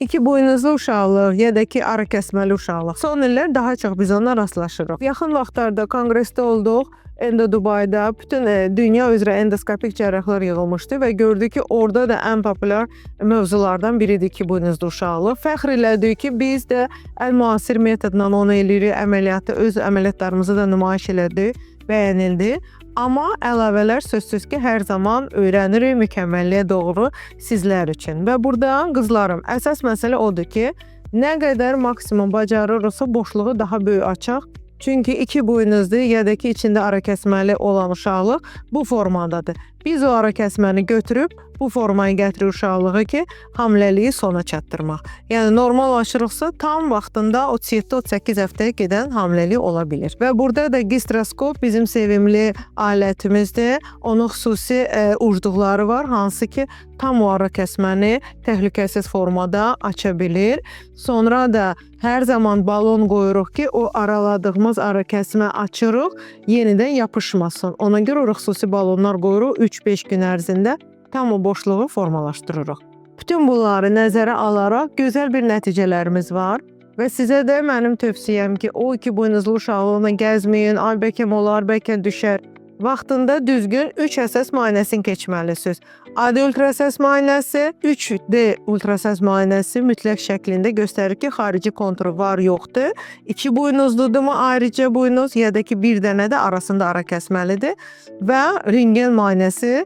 İki buynuzlu uşaqlıq ya da ki, ara kəsməli uşaqlıq. Son illər daha çox biz onunla rastlaşırıq. Yaxın vaxtlarda konqresdə olduq. Endo Dubayda bütün dünya üzrə endoskopik cərrahlar yığılmışdı və gördük ki, orada da ən populyar mövzulardan biridir iki buynuzlu uşaqlıq. Fəxr elədik ki, biz də ən müasir metodla onu eləyirik, əməliyyatı, öz əməliyyatlarımızı da nümayiş elədik, bəyənildi. Amma əlavələr sözsüz ki, hər zaman öyrənirik mükəmməlliyə doğru sizlər üçün. Və burada qızlarım, əsas məsələ odur ki, nə qədər maksimum bacarırıqsa boşluğu daha böyük açaq. Çünki iki buynuzlu ya da ki, içində ara kəsməli olan uşaqlıq bu formadadır. Biz o ara kəsməni götürüb bu formaya gətiririk uşaqlığı ki, hamiləliyi sona çatdırmaq. Yəni normallaşırıqsa tam vaxtında 37-38 həftəyə gedən hamiləlik ola bilir. Və burada da gistroskop bizim sevimli alətimizdir. Onun xüsusi ucluqları var, hansı ki, tam o ara kəsməni təhlükəsiz formada aça bilir. Sonra da hər zaman balon qoyuruq ki, o araladığımız ara kəsmə açırıq, yenidən yapışmasın. Ona görə o xüsusi balonlar qoyuruq 3-5 gün ərzində tam o boşluğu formalaşdırırıq. Bütün bunları nəzərə alaraq gözəl bir nəticələrimiz var. Və sizə də mənim tövsiyəm ki, o iki buynuzlu uşaqlığına gəzməyin, ay bəlkə olar, bəlkə düşər. Vaxtında düzgün 3 əsas müayinəsini keçməlisiniz. Adi ultrasəs müayinəsi, 3D ultrasəs müayinəsi mütləq şəklində göstərir ki, xarici kontur var, yoxdur. İki buynuzludurmu ayrıca buynuz ya da ki, bir dənə də arasında ara kəsməlidir. Və rentgen müayinəsi,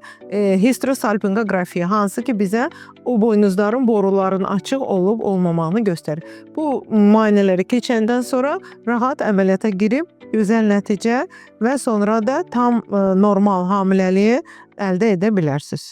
histosalpingografiya, hansı ki, bizə o buynuzların boruların açıq olub olmamağını göstərir. Bu müayinələri keçəndən sonra rahat əməliyyata girib, gözəl nəticə və sonra da tam normal hamiləliyi əldə edə bilərsiniz.